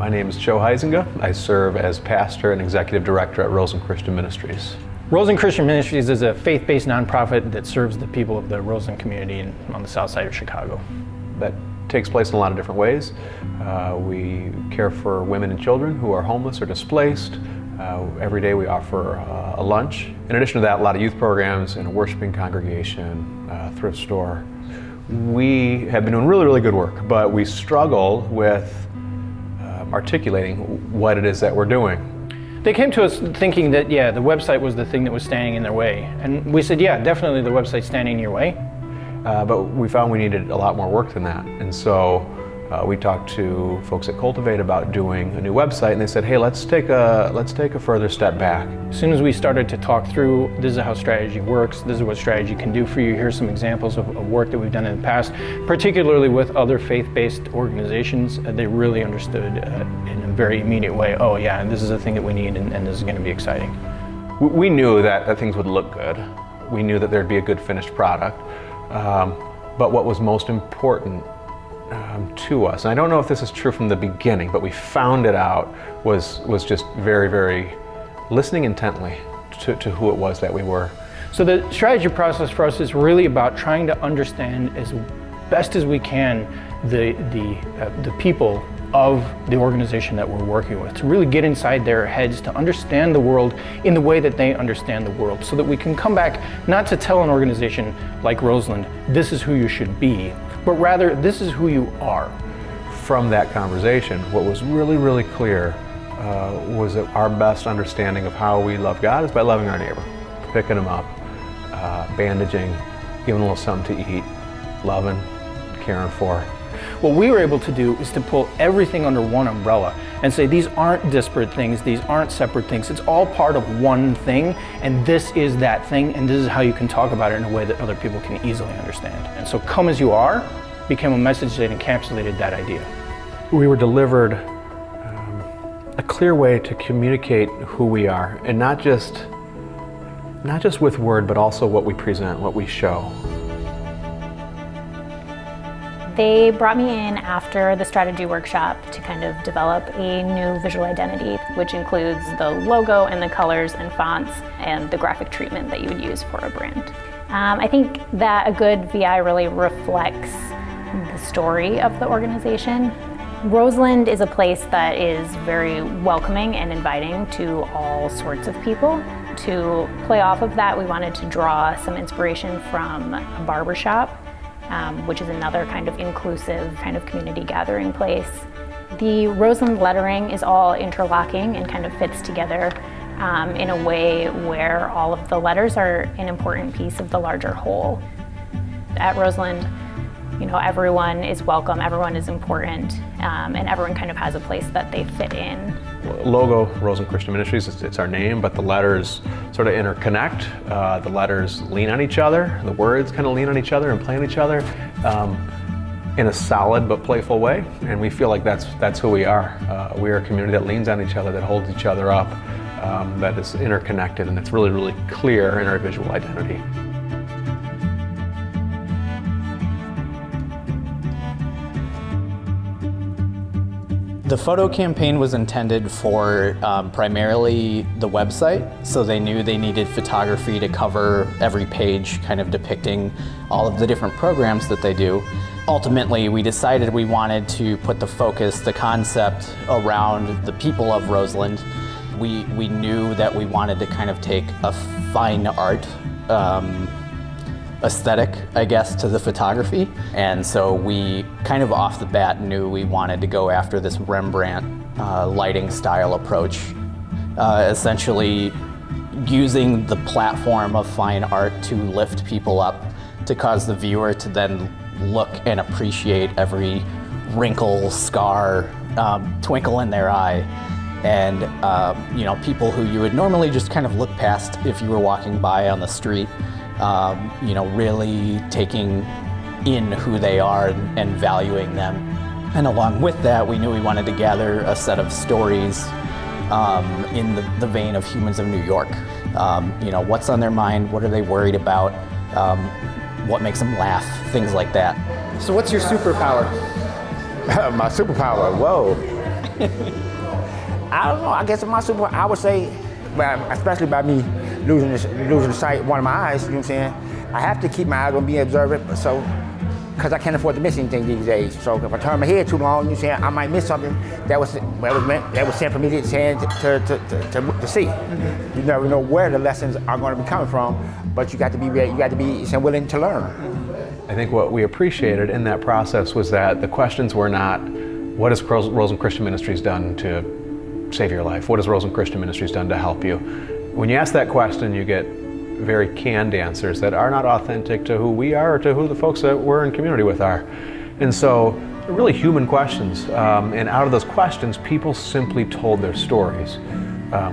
My name is Joe Huizinga. I serve as pastor and executive director at Roseland Christian Ministries. Roseland Christian Ministries is a faith-based nonprofit that serves the people of the Roseland community on the south side of Chicago. That takes place in a lot of different ways. We care for women and children who are homeless or displaced. Every day we offer a lunch. In addition to that, a lot of youth programs and a worshiping congregation, thrift store. We have been doing really, really good work, but we struggle with articulating what it is that we're doing. They came to us thinking that, the website was the thing that was standing in their way. And we said, definitely the website's standing in your way. But we found we needed a lot more work than that. And so we talked to folks at Cultivate about doing a new website, and they said, hey, let's take a further step back. As soon as we started to talk through, this is how strategy works, this is what strategy can do for you, here's some examples of work that we've done in the past, particularly with other faith-based organizations, they really understood in a very immediate way, oh yeah, this is a thing that we need, and this is going to be exciting. We knew that things would look good. We knew that there'd be a good finished product. But what was most important to us, and I don't know if this is true from the beginning, but we found it out, was just very, very listening intently to who it was that we were. So the strategy process for us is really about trying to understand as best as we can the people of the organization that we're working with, to really get inside their heads, to understand the world in the way that they understand the world, so that we can come back not to tell an organization like Roseland, this is who you should be, but rather, this is who you are. From that conversation, what was really, really clear was that our best understanding of how we love God is by loving our neighbor, picking them up, bandaging, giving a little something to eat, loving, caring for. What we were able to do is to pull everything under one umbrella and say these aren't disparate things, these aren't separate things, it's all part of one thing, and this is that thing, and this is how you can talk about it in a way that other people can easily understand. And so Come As You Are became a message that encapsulated that idea. We were delivered a clear way to communicate who we are, and not just with word, but also what we present, what we show. They brought me in after the strategy workshop to kind of develop a new visual identity, which includes the logo and the colors and fonts and the graphic treatment that you would use for a brand. I think that a good VI really reflects the story of the organization. Roseland is a place that is very welcoming and inviting to all sorts of people. To play off of that, we wanted to draw some inspiration from a barbershop, which is another kind of inclusive kind of community gathering place. The Roseland lettering is all interlocking and kind of fits together in a way where all of the letters are an important piece of the larger whole. At Roseland, everyone is welcome, everyone is important, and everyone kind of has a place that they fit in. Logo, Roseland Christian Ministries, it's our name, but the letters sort of interconnect. The letters lean on each other, the words kind of lean on each other and play on each other in a solid but playful way, and we feel like that's who we are. We are a community that leans on each other, that holds each other up, that is interconnected, and it's really, really clear in our visual identity. The photo campaign was intended for primarily the website, so they knew they needed photography to cover every page, kind of depicting all of the different programs that they do. Ultimately, we decided we wanted to put the focus, the concept around the people of Roseland. We knew that we wanted to kind of take a fine art aesthetic, I guess, to the photography. And so we kind of off the bat knew we wanted to go after this Rembrandt lighting style approach, essentially using the platform of fine art to lift people up, to cause the viewer to then look and appreciate every wrinkle, scar, twinkle in their eye. And people who you would normally just kind of look past if you were walking by on the street, really taking in who they are and valuing them. And along with that, we knew we wanted to gather a set of stories in the vein of Humans of New York. What's on their mind, what are they worried about, what makes them laugh, things like that. So what's your superpower? My superpower, whoa. I don't know. I guess my super, I would say, especially by me losing the sight, one of my eyes. You know what I'm saying? I have to keep my eyes on being observant, because I can't afford to miss anything these days. So if I turn my head too long, you know what I'm saying, I might miss something that was sent for me to see. You never know where the lessons are going to be coming from, but you got to be ready. You got to be willing to learn. I think what we appreciated in that process was that the questions were not, what has Roseland Christian Ministries done to save your life? What has Roseland Christian Ministries done to help you? When you ask that question, you get very canned answers that are not authentic to who we are or to who the folks that we're in community with are. And so, they're really human questions. And out of those questions, people simply told their stories,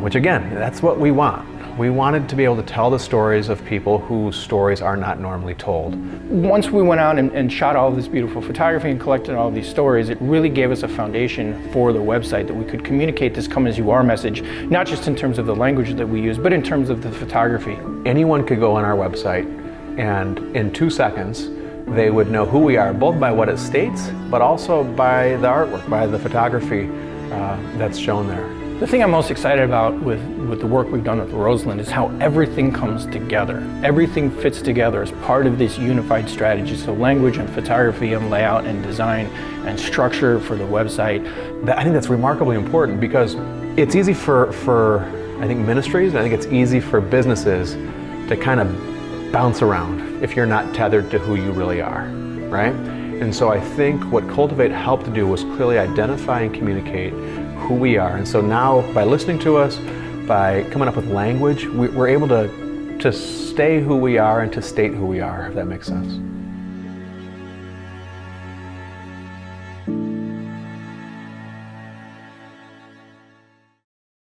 which again, that's what we want. We wanted to be able to tell the stories of people whose stories are not normally told. Once we went out and shot all this beautiful photography and collected all these stories, it really gave us a foundation for the website that we could communicate this come as you are message, not just in terms of the language that we use, but in terms of the photography. Anyone could go on our website and in 2 seconds, they would know who we are, both by what it states, but also by the artwork, by the photography that's shown there. The thing I'm most excited about with the work we've done with Roseland is how everything comes together. Everything fits together as part of this unified strategy. So language and photography and layout and design and structure for the website. I think that's remarkably important because it's easy for I think ministries, and I think it's easy for businesses to kind of bounce around if you're not tethered to who you really are, right? And so I think what Cultivate helped to do was clearly identify and communicate who we are. And so now, by listening to us, by coming up with language, we're able to stay who we are and to state who we are, if that makes sense.